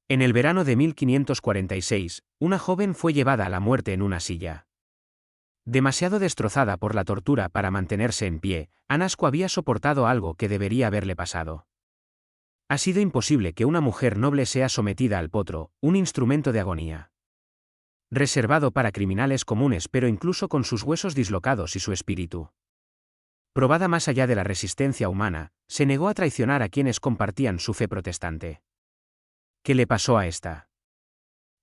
En el verano de 1546, una joven fue llevada a la muerte en una silla. Demasiado destrozada por la tortura para mantenerse en pie, Anasco había soportado algo que debería haberle pasado. Ha sido imposible que una mujer noble sea sometida al potro, un instrumento de agonía. Reservado para criminales comunes, pero incluso con sus huesos dislocados y su espíritu. Probada más allá de la resistencia humana, se negó a traicionar a quienes compartían su fe protestante. ¿Qué le pasó a esta?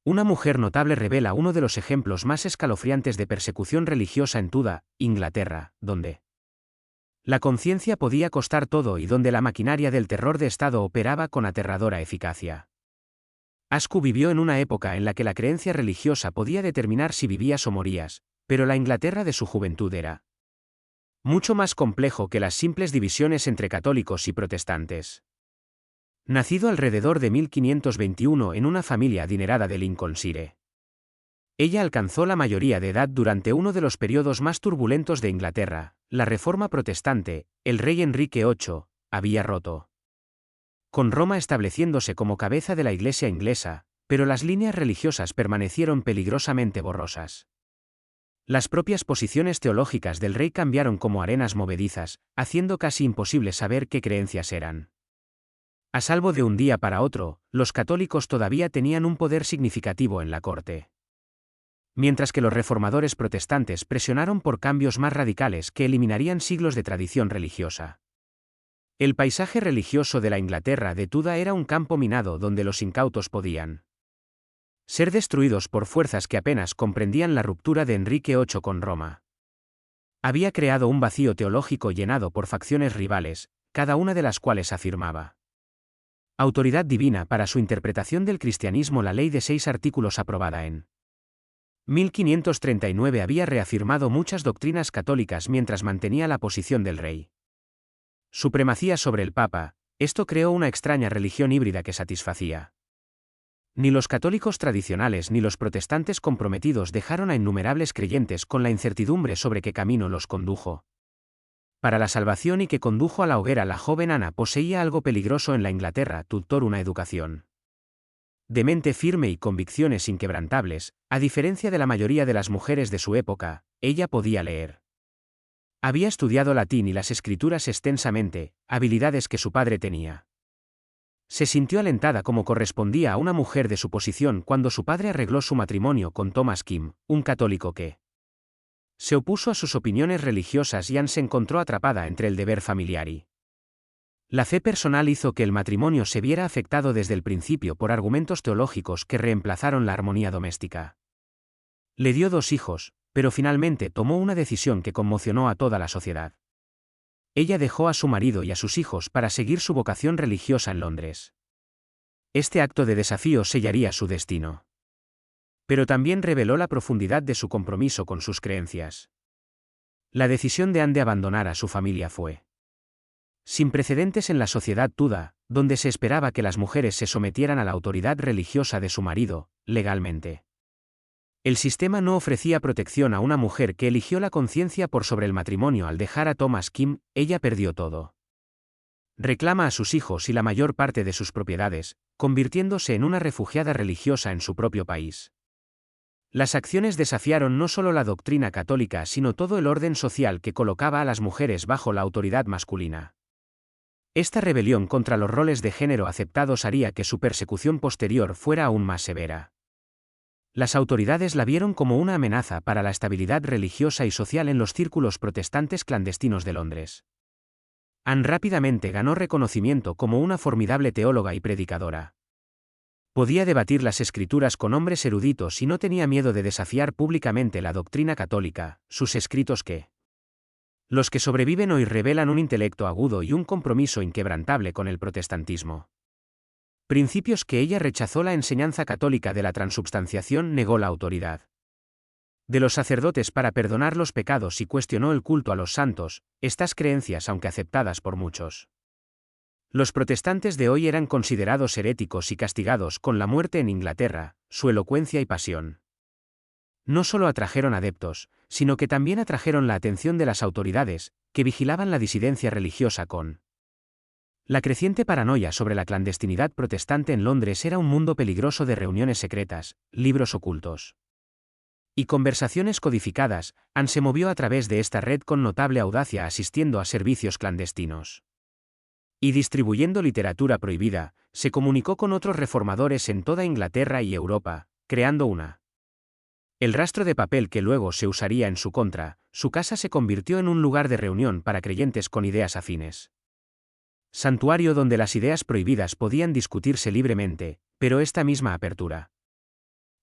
Una mujer notable revela uno de los ejemplos más escalofriantes de persecución religiosa en toda Inglaterra, donde la conciencia podía costar todo y donde la maquinaria del terror de Estado operaba con aterradora eficacia. Askew vivió en una época en la que la creencia religiosa podía determinar si vivías o morías, pero la Inglaterra de su juventud era mucho más complejo que las simples divisiones entre católicos y protestantes. Nacido alrededor de 1521 en una familia adinerada de Lincolnshire. Ella alcanzó la mayoría de edad durante uno de los periodos más turbulentos de Inglaterra, la Reforma Protestante. El rey Enrique VIII había roto con Roma estableciéndose como cabeza de la Iglesia inglesa, pero las líneas religiosas permanecieron peligrosamente borrosas. Las propias posiciones teológicas del rey cambiaron como arenas movedizas, haciendo casi imposible saber qué creencias eran. A salvo de un día para otro, los católicos todavía tenían un poder significativo en la corte. Mientras que los reformadores protestantes presionaron por cambios más radicales que eliminarían siglos de tradición religiosa. El paisaje religioso de la Inglaterra de Tudor era un campo minado donde los incautos podían ser destruidos por fuerzas que apenas comprendían la ruptura de Enrique VIII con Roma. Había creado un vacío teológico llenado por facciones rivales, cada una de las cuales afirmaba autoridad divina para su interpretación del cristianismo. La ley de 6 artículos aprobada en 1539 había reafirmado muchas doctrinas católicas mientras mantenía la posición del rey. Supremacía sobre el Papa, esto creó una extraña religión híbrida que satisfacía. Ni los católicos tradicionales ni los protestantes comprometidos dejaron a innumerables creyentes con la incertidumbre sobre qué camino los condujo para la salvación y que condujo a la hoguera. La joven Ana poseía algo peligroso en la Inglaterra Tudor: una educación de mente firme y convicciones inquebrantables. A diferencia de la mayoría de las mujeres de su época, ella podía leer. Había estudiado latín y las escrituras extensamente, habilidades que su padre tenía. Se sintió alentada como correspondía a una mujer de su posición cuando su padre arregló su matrimonio con Thomas Kim, un católico que se opuso a sus opiniones religiosas y Anne se encontró atrapada entre el deber familiar y la fe personal. Hizo que el matrimonio se viera afectado desde el principio por argumentos teológicos que reemplazaron la armonía doméstica. Le dio 2 hijos, pero finalmente tomó una decisión que conmocionó a toda la sociedad. Ella dejó a su marido y a sus hijos para seguir su vocación religiosa en Londres. Este acto de desafío sellaría su destino. Pero también reveló la profundidad de su compromiso con sus creencias. La decisión de Anne de abandonar a su familia fue sin precedentes en la sociedad Tudor, donde se esperaba que las mujeres se sometieran a la autoridad religiosa de su marido, legalmente. El sistema no ofrecía protección a una mujer que eligió la conciencia por sobre el matrimonio. Al dejar a Thomas Kim, ella perdió todo. Reclama a sus hijos y la mayor parte de sus propiedades, convirtiéndose en una refugiada religiosa en su propio país. Las acciones desafiaron no solo la doctrina católica sino todo el orden social que colocaba a las mujeres bajo la autoridad masculina. Esta rebelión contra los roles de género aceptados haría que su persecución posterior fuera aún más severa. Las autoridades la vieron como una amenaza para la estabilidad religiosa y social en los círculos protestantes clandestinos de Londres. Anne rápidamente ganó reconocimiento como una formidable teóloga y predicadora. Podía debatir las escrituras con hombres eruditos y no tenía miedo de desafiar públicamente la doctrina católica. Sus escritos los que sobreviven hoy revelan un intelecto agudo y un compromiso inquebrantable con el protestantismo. Principios que ella rechazó. La enseñanza católica de la transubstanciación negó la autoridad de los sacerdotes para perdonar los pecados y cuestionó el culto a los santos. Estas creencias, aunque aceptadas por muchos, los protestantes de hoy, eran considerados heréticos y castigados con la muerte en Inglaterra. Su elocuencia y pasión no solo atrajeron adeptos, sino que también atrajeron la atención de las autoridades, que vigilaban la disidencia religiosa con La creciente paranoia sobre la clandestinidad protestante en Londres era un mundo peligroso de reuniones secretas, libros ocultos y conversaciones codificadas. Anne se movió a través de esta red con notable audacia, asistiendo a servicios clandestinos y distribuyendo literatura prohibida. Se comunicó con otros reformadores en toda Inglaterra y Europa, creando el rastro de papel que luego se usaría en su contra. Su casa se convirtió en un lugar de reunión para creyentes con ideas afines. Santuario donde las ideas prohibidas podían discutirse libremente, pero esta misma apertura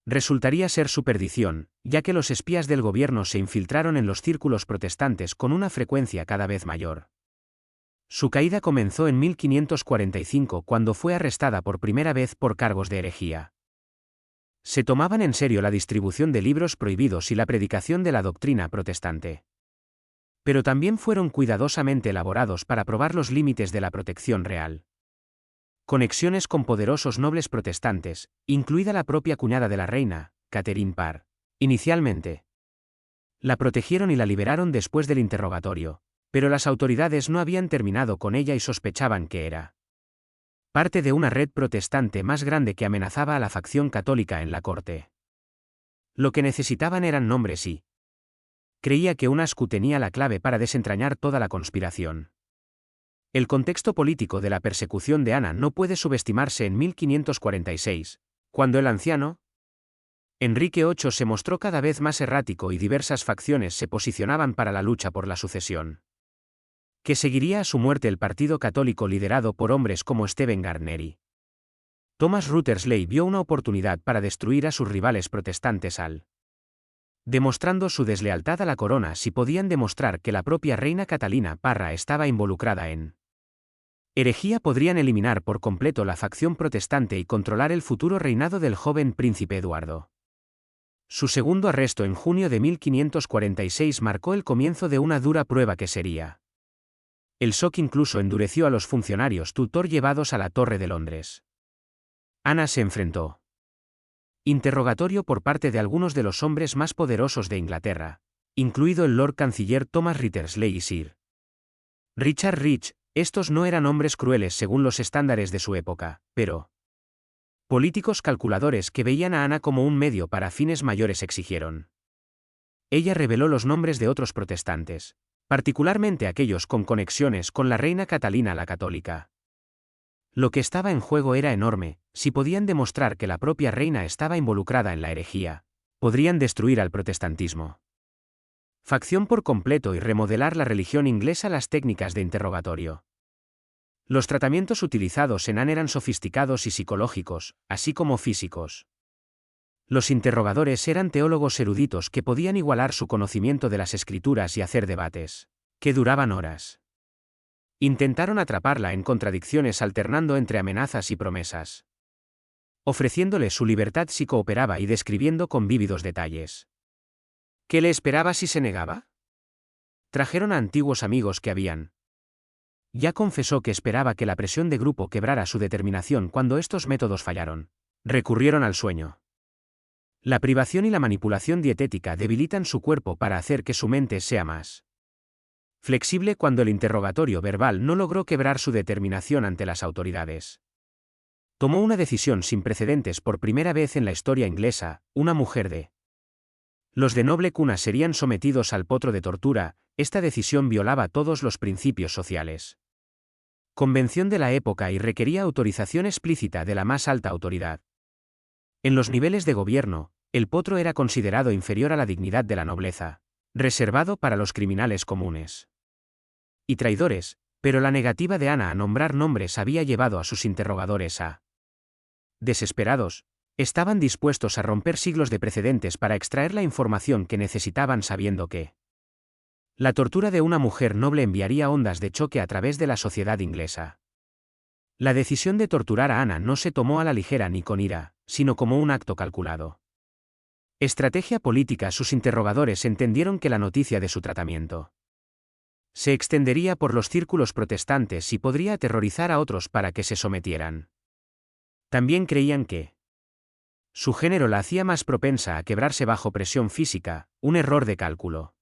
resultaría ser su perdición, ya que los espías del gobierno se infiltraron en los círculos protestantes con una frecuencia cada vez mayor. Su caída comenzó en 1545 cuando fue arrestada por primera vez por cargos de herejía. Se tomaban en serio la distribución de libros prohibidos y la predicación de la doctrina protestante. Pero también fueron cuidadosamente elaborados para probar los límites de la protección real. Conexiones con poderosos nobles protestantes, incluida la propia cuñada de la reina, Catherine Parr. Inicialmente, la protegieron y la liberaron después del interrogatorio, pero las autoridades no habían terminado con ella y sospechaban que era parte de una red protestante más grande que amenazaba a la facción católica en la corte. Lo que necesitaban eran nombres y creía que Unascu tenía la clave para desentrañar toda la conspiración. El contexto político de la persecución de Ana no puede subestimarse. En 1546, cuando el anciano Enrique VIII se mostró cada vez más errático y diversas facciones se posicionaban para la lucha por la sucesión, que seguiría a su muerte el Partido Católico liderado por hombres como Stephen Gardner. Thomas Ruthersley vio una oportunidad para destruir a sus rivales protestantes demostrando su deslealtad a la corona si podían demostrar que la propia reina Catalina Parra estaba involucrada en herejía. Podrían eliminar por completo la facción protestante y controlar el futuro reinado del joven príncipe Eduardo. Su segundo arresto en junio de 1546 marcó el comienzo de una dura prueba que sería el shock. Incluso endureció a los funcionarios tutor llevados a la Torre de Londres. Ana se enfrentó interrogatorio por parte de algunos de los hombres más poderosos de Inglaterra, incluido el Lord Canciller Thomas Ruthersley y Sir Richard Rich. Estos no eran hombres crueles según los estándares de su época, pero políticos calculadores que veían a Ana como un medio para fines mayores. Exigieron. Ella reveló los nombres de otros protestantes, particularmente aquellos con conexiones con la reina Catalina la Católica. Lo que estaba en juego era enorme. Si podían demostrar que la propia reina estaba involucrada en la herejía, podrían destruir al protestantismo facción por completo y remodelar la religión inglesa. Las técnicas de interrogatorio. Los tratamientos utilizados en Anne eran sofisticados y psicológicos, así como físicos. Los interrogadores eran teólogos eruditos que podían igualar su conocimiento de las escrituras y hacer debates que duraban horas. Intentaron atraparla en contradicciones alternando entre amenazas y promesas, ofreciéndole su libertad si cooperaba y describiendo con vívidos detalles ¿qué le esperaba si se negaba? Trajeron a antiguos amigos que habían ya confesó que esperaba que la presión de grupo quebrara su determinación cuando estos métodos fallaron. Recurrieron al sueño. La privación y la manipulación dietética debilitan su cuerpo para hacer que su mente sea más flexible. Cuando el interrogatorio verbal no logró quebrar su determinación ante las autoridades, tomó una decisión sin precedentes. Por primera vez en la historia inglesa, una mujer de los de noble cuna serían sometidos al potro de tortura. Esta decisión violaba todos los principios sociales. Convención de la época y requería autorización explícita de la más alta autoridad. En los niveles de gobierno, el potro era considerado inferior a la dignidad de la nobleza, reservado para los criminales comunes y traidores, pero la negativa de Ana a nombrar nombres había llevado a sus interrogadores desesperados. Estaban dispuestos a romper siglos de precedentes para extraer la información que necesitaban, sabiendo que la tortura de una mujer noble enviaría ondas de choque a través de la sociedad inglesa. La decisión de torturar a Ana no se tomó a la ligera ni con ira, sino como un acto calculado. Estrategia política. Sus interrogadores entendieron que la noticia de su tratamiento se extendería por los círculos protestantes y podría aterrorizar a otros para que se sometieran. También creían que su género la hacía más propensa a quebrarse bajo presión física, un error de cálculo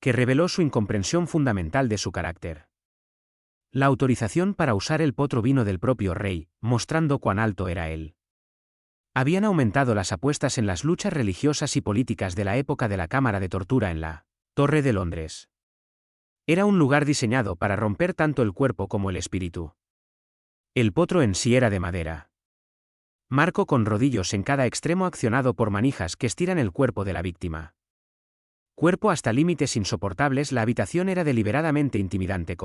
que reveló su incomprensión fundamental de su carácter. La autorización para usar el potro vino del propio rey, mostrando cuán alto era él. Habían aumentado las apuestas en las luchas religiosas y políticas de la época de la cámara de tortura en la Torre de Londres. Era un lugar diseñado para romper tanto el cuerpo como el espíritu. El potro en sí era de madera. Marco con rodillos en cada extremo accionado por manijas que estiran el cuerpo de la víctima. Cuerpo hasta límites insoportables. La habitación era deliberadamente intimidante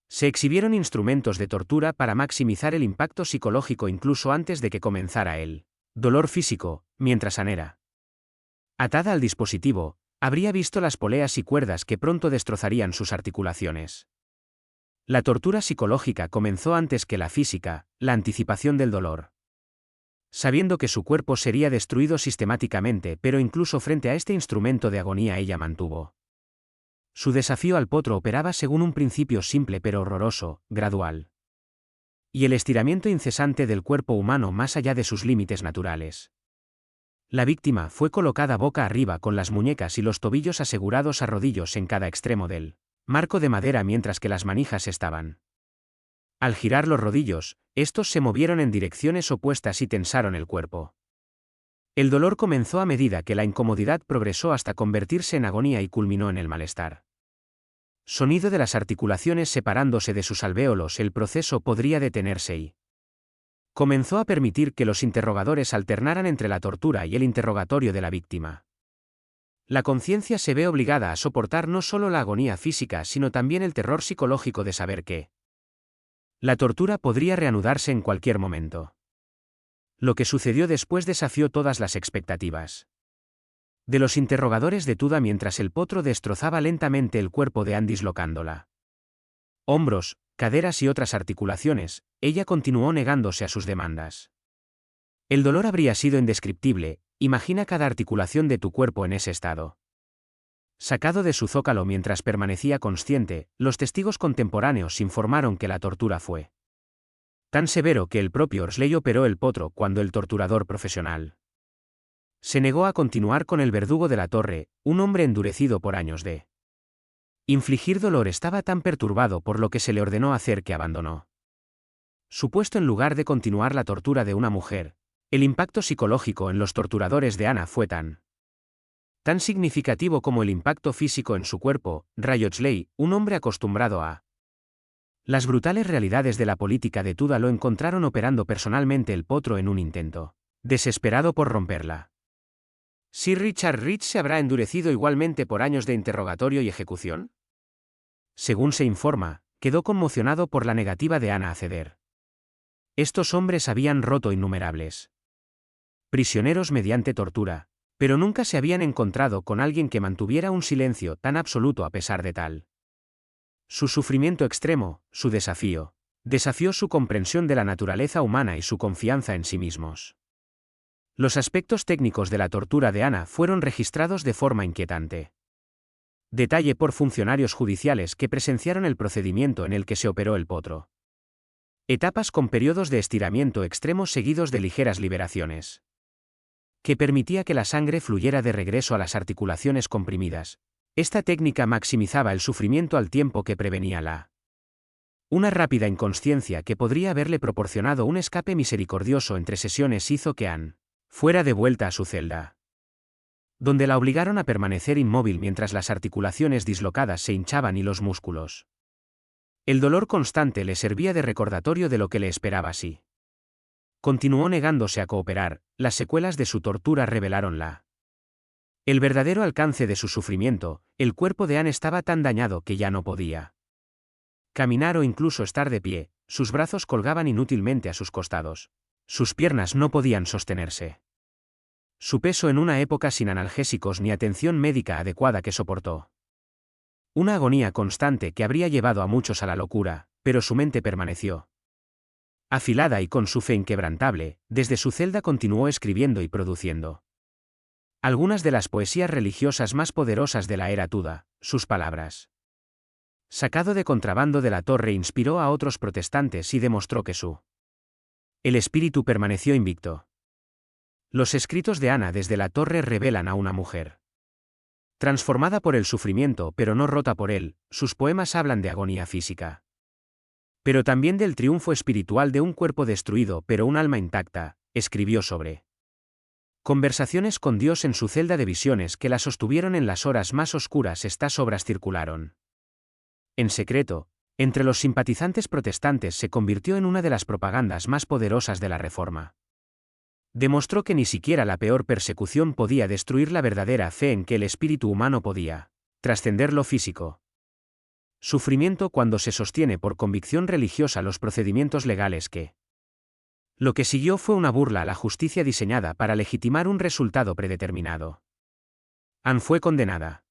Se exhibieron instrumentos de tortura para maximizar el impacto psicológico incluso antes de que comenzara el dolor físico, mientras Anne era atada al dispositivo, habría visto las poleas y cuerdas que pronto destrozarían sus articulaciones. La tortura psicológica comenzó antes que la física, la anticipación del dolor. Sabiendo que su cuerpo sería destruido sistemáticamente, pero incluso frente a este instrumento de agonía ella mantuvo. Su desafío al potro operaba según un principio simple pero horroroso, gradual. Y el estiramiento incesante del cuerpo humano más allá de sus límites naturales. La víctima fue colocada boca arriba con las muñecas y los tobillos asegurados a rodillos en cada extremo del marco de madera mientras que las manijas estaban. Al girar los rodillos, estos se movieron en direcciones opuestas y tensaron el cuerpo. El dolor comenzó a medida que la incomodidad progresó hasta convertirse en agonía y culminó en el malestar. Sonido de las articulaciones separándose de sus alvéolos. El proceso podría detenerse y comenzó a permitir que los interrogadores alternaran entre la tortura y el interrogatorio de la víctima. La conciencia se ve obligada a soportar no solo la agonía física sino también el terror psicológico de saber que la tortura podría reanudarse en cualquier momento. Lo que sucedió después desafió todas las expectativas de los interrogadores de Tuda mientras el potro destrozaba lentamente el cuerpo de Anne dislocándola. Hombros, caderas y otras articulaciones, ella continuó negándose a sus demandas. El dolor habría sido indescriptible. Imagina cada articulación de tu cuerpo en ese estado. Sacado de su zócalo mientras permanecía consciente, los testigos contemporáneos informaron que la tortura fue tan severo que el propio Horsley operó el potro cuando el torturador profesional se negó a continuar con el verdugo de la torre, un hombre endurecido por años de infligir dolor. Estaba tan perturbado por lo que se le ordenó hacer que abandonó su puesto en lugar de continuar la tortura de una mujer. El impacto psicológico en los torturadores de Anna fue tan significativo como el impacto físico en su cuerpo. Ray Horsley, un hombre acostumbrado a las brutales realidades de la política de Tuda, lo encontraron operando personalmente el potro en un intento desesperado por romperla. ¿Sir Richard Rich se habrá endurecido igualmente por años de interrogatorio y ejecución? Según se informa, quedó conmocionado por la negativa de Anna a ceder. Estos hombres habían roto innumerables prisioneros mediante tortura, pero nunca se habían encontrado con alguien que mantuviera un silencio tan absoluto a pesar de tal. Su sufrimiento extremo, su desafió su comprensión de la naturaleza humana y su confianza en sí mismos. Los aspectos técnicos de la tortura de Anna fueron registrados de forma inquietante. Detalle por funcionarios judiciales que presenciaron el procedimiento en el que se operó el potro. Etapas con periodos de estiramiento extremos seguidos de ligeras liberaciones que permitía que la sangre fluyera de regreso a las articulaciones comprimidas. Esta técnica maximizaba el sufrimiento al tiempo que prevenía una rápida inconsciencia que podría haberle proporcionado un escape misericordioso entre sesiones. Hizo que Anne fuera de vuelta a su celda, donde la obligaron a permanecer inmóvil mientras las articulaciones dislocadas se hinchaban y los músculos. El dolor constante le servía de recordatorio de lo que le esperaba si continuó negándose a cooperar. Las secuelas de su tortura revelaron el verdadero alcance de su sufrimiento. El cuerpo de Anne estaba tan dañado que ya no podía caminar o incluso estar de pie. Sus brazos colgaban inútilmente a sus costados. Sus piernas no podían sostenerse. Su peso en una época sin analgésicos ni atención médica adecuada que soportó una agonía constante que habría llevado a muchos a la locura, pero su mente permaneció afilada y con su fe inquebrantable. Desde su celda continuó escribiendo y produciendo algunas de las poesías religiosas más poderosas de la era Tuda. Sus palabras, sacado de contrabando de la torre, inspiró a otros protestantes y demostró que el espíritu permaneció invicto. Los escritos de Anna desde la torre revelan a una mujer transformada por el sufrimiento pero no rota por él. Sus poemas hablan de agonía física, pero también del triunfo espiritual de un cuerpo destruido pero un alma intacta, escribió sobre Conversaciones con Dios en su celda de visiones que la sostuvieron en las horas más oscuras. Estas obras circularon en secreto, entre los simpatizantes protestantes. Se convirtió en una de las propagandas más poderosas de la Reforma. Demostró que ni siquiera la peor persecución podía destruir la verdadera fe en que el espíritu humano podía trascender lo físico. Sufrimiento cuando se sostiene por convicción religiosa los procedimientos legales que. Lo que siguió fue una burla a la justicia diseñada para legitimar un resultado predeterminado. Anne fue condenada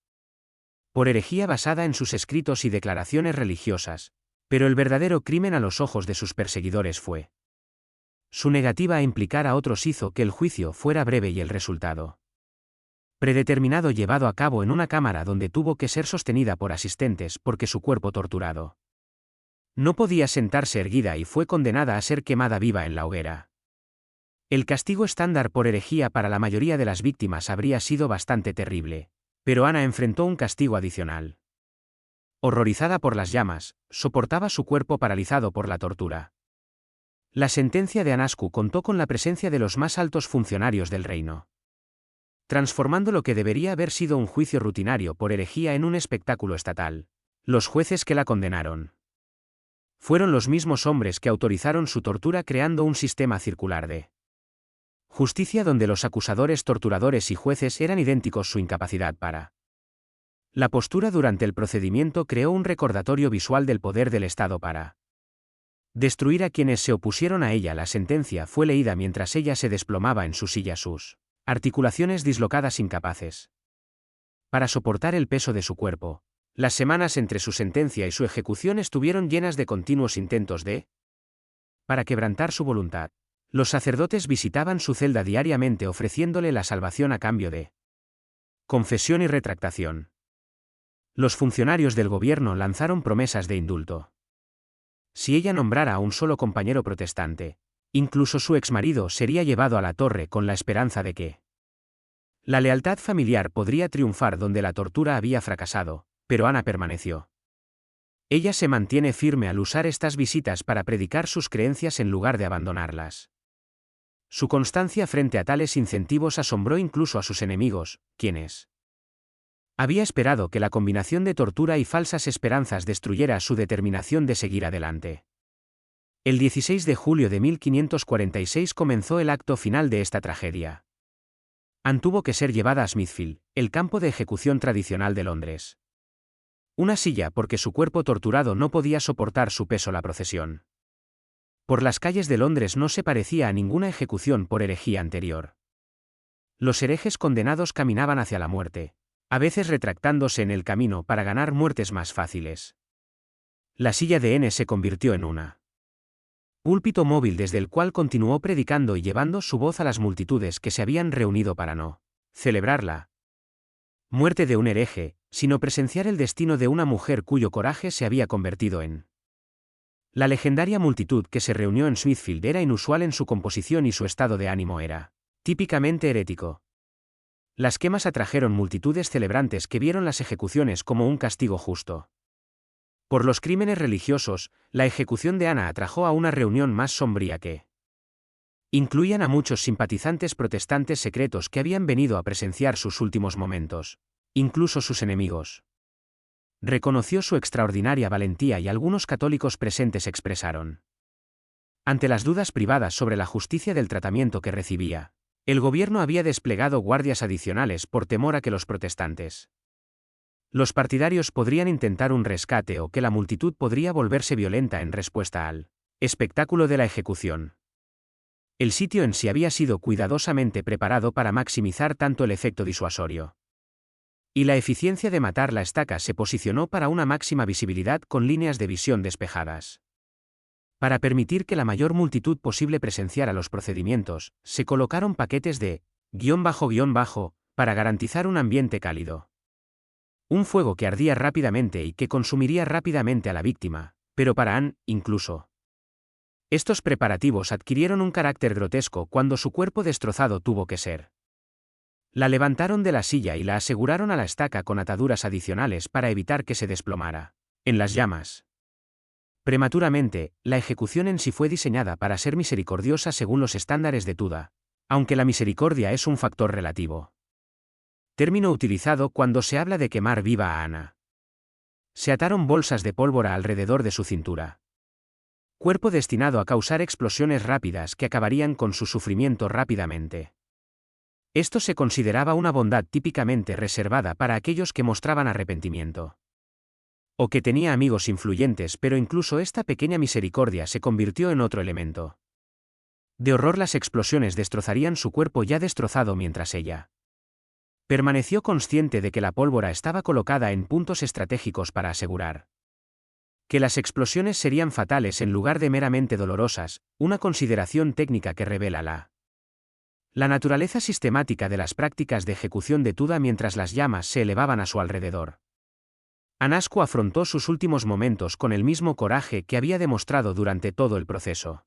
por herejía basada en sus escritos y declaraciones religiosas, pero el verdadero crimen a los ojos de sus perseguidores fue su negativa a implicar a otros hizo que el juicio fuera breve y el resultado predeterminado llevado a cabo en una cámara donde tuvo que ser sostenida por asistentes porque su cuerpo torturado no podía sentarse erguida y fue condenada a ser quemada viva en la hoguera. El castigo estándar por herejía para la mayoría de las víctimas habría sido bastante terrible, pero Ana enfrentó un castigo adicional. Horrorizada por las llamas, soportaba su cuerpo paralizado por la tortura. La sentencia de Anascu contó con la presencia de los más altos funcionarios del reino, transformando lo que debería haber sido un juicio rutinario por herejía en un espectáculo estatal. Los jueces que la condenaron fueron los mismos hombres que autorizaron su tortura, creando un sistema circular de justicia donde los acusadores, torturadores y jueces eran idénticos. Su incapacidad para la postura durante el procedimiento creó un recordatorio visual del poder del Estado para destruir a quienes se opusieron a ella. La sentencia fue leída mientras ella se desplomaba en su silla, sus articulaciones dislocadas, incapaces para soportar el peso de su cuerpo. Las semanas entre su sentencia y su ejecución estuvieron llenas de continuos intentos para quebrantar su voluntad. Los sacerdotes visitaban su celda diariamente ofreciéndole la salvación a cambio de confesión y retractación. Los funcionarios del gobierno lanzaron promesas de indulto. Si ella nombrara a un solo compañero protestante, incluso su exmarido sería llevado a la torre con la esperanza de que la lealtad familiar podría triunfar donde la tortura había fracasado, pero Ana permaneció. Ella se mantiene firme al usar estas visitas para predicar sus creencias en lugar de abandonarlas. Su constancia frente a tales incentivos asombró incluso a sus enemigos, quienes había esperado que la combinación de tortura y falsas esperanzas destruyera su determinación de seguir adelante. El 16 de julio de 1546 comenzó el acto final de esta tragedia. Anne tuvo que ser llevada a Smithfield, el campo de ejecución tradicional de Londres. Una silla porque su cuerpo torturado no podía soportar su peso. La procesión por las calles de Londres no se parecía a ninguna ejecución por herejía anterior. Los herejes condenados caminaban hacia la muerte, a veces retractándose en el camino para ganar muertes más fáciles. La silla de N se convirtió en una púlpito móvil desde el cual continuó predicando y llevando su voz a las multitudes que se habían reunido para no celebrar la muerte de un hereje, sino presenciar el destino de una mujer cuyo coraje se había convertido en. La legendaria multitud que se reunió en Smithfield era inusual en su composición y su estado de ánimo era típicamente herético. Las quemas atrajeron multitudes celebrantes que vieron las ejecuciones como un castigo justo. Por los crímenes religiosos, la ejecución de Ana atrajo a una reunión más sombría que incluían a muchos simpatizantes protestantes secretos que habían venido a presenciar sus últimos momentos, incluso sus enemigos. Reconoció su extraordinaria valentía y algunos católicos presentes expresaron ante las dudas privadas sobre la justicia del tratamiento que recibía. El gobierno había desplegado guardias adicionales por temor a que los protestantes, los partidarios podrían intentar un rescate o que la multitud podría volverse violenta en respuesta al espectáculo de la ejecución. El sitio en sí había sido cuidadosamente preparado para maximizar tanto el efecto disuasorio y la eficiencia de matar. La estaca se posicionó para una máxima visibilidad con líneas de visión despejadas. Para permitir que la mayor multitud posible presenciara los procedimientos, se colocaron paquetes de __ para garantizar un ambiente cálido. Un fuego que ardía rápidamente y que consumiría rápidamente a la víctima, pero para Anne, incluso. Estos preparativos adquirieron un carácter grotesco cuando su cuerpo destrozado tuvo que ser. La levantaron de la silla y la aseguraron a la estaca con ataduras adicionales para evitar que se desplomara en las llamas. Prematuramente, la ejecución en sí fue diseñada para ser misericordiosa según los estándares de Tuda, aunque la misericordia es un factor relativo. Término utilizado cuando se habla de quemar viva a Ana. Se ataron bolsas de pólvora alrededor de su cintura. Cuerpo destinado a causar explosiones rápidas que acabarían con su sufrimiento rápidamente. Esto se consideraba una bondad típicamente reservada para aquellos que mostraban arrepentimiento. O que tenía amigos influyentes, pero incluso esta pequeña misericordia se convirtió en otro elemento. De horror, las explosiones destrozarían su cuerpo ya destrozado mientras ella permaneció consciente de que la pólvora estaba colocada en puntos estratégicos para asegurar que las explosiones serían fatales en lugar de meramente dolorosas, una consideración técnica que revela la naturaleza sistemática de las prácticas de ejecución de Tuda mientras las llamas se elevaban a su alrededor. Anasco afrontó sus últimos momentos con el mismo coraje que había demostrado durante todo el proceso.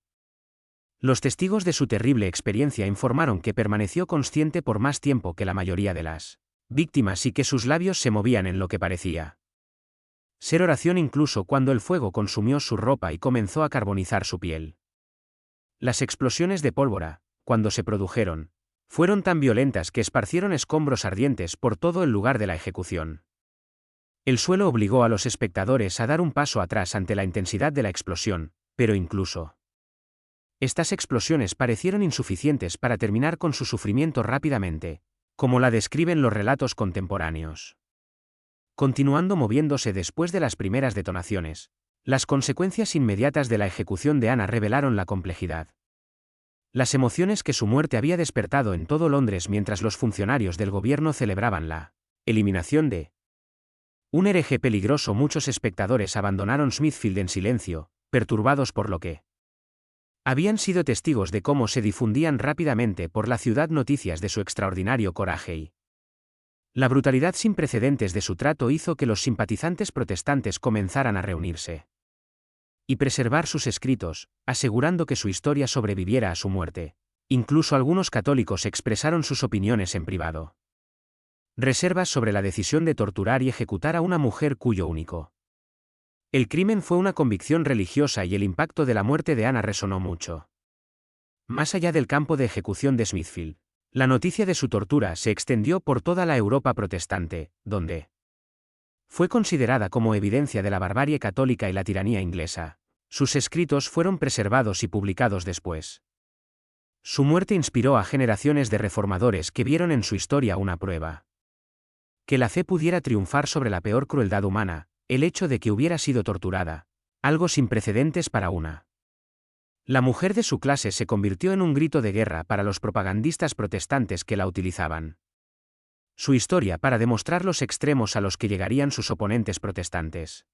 Los testigos de su terrible experiencia informaron que permaneció consciente por más tiempo que la mayoría de las víctimas y que sus labios se movían en lo que parecía ser oración incluso cuando el fuego consumió su ropa y comenzó a carbonizar su piel. Las explosiones de pólvora, cuando se produjeron, fueron tan violentas que esparcieron escombros ardientes por todo el lugar de la ejecución. El suelo obligó a los espectadores a dar un paso atrás ante la intensidad de la explosión, pero incluso estas explosiones parecieron insuficientes para terminar con su sufrimiento rápidamente, como la describen los relatos contemporáneos. Continuando moviéndose después de las primeras detonaciones, las consecuencias inmediatas de la ejecución de Ana revelaron la complejidad. Las emociones que su muerte había despertado en todo Londres mientras los funcionarios del gobierno celebraban la eliminación de un hereje peligroso. Muchos espectadores abandonaron Smithfield en silencio, perturbados por lo que habían sido testigos de cómo se difundían rápidamente por la ciudad noticias de su extraordinario coraje y la brutalidad sin precedentes de su trato hizo que los simpatizantes protestantes comenzaran a reunirse y preservar sus escritos, asegurando que su historia sobreviviera a su muerte. Incluso algunos católicos expresaron sus opiniones en privado reservas sobre la decisión de torturar y ejecutar a una mujer cuyo único el crimen fue una convicción religiosa, y el impacto de la muerte de Ana resonó mucho más allá del campo de ejecución de Smithfield. La noticia de su tortura se extendió por toda la Europa protestante, donde fue considerada como evidencia de la barbarie católica y la tiranía inglesa. Sus escritos fueron preservados y publicados después. Su muerte inspiró a generaciones de reformadores que vieron en su historia una prueba que la fe pudiera triunfar sobre la peor crueldad humana, el hecho de que hubiera sido torturada, algo sin precedentes para la mujer de su clase, se convirtió en un grito de guerra para los propagandistas protestantes que la utilizaban. Su historia para demostrar los extremos a los que llegarían sus oponentes protestantes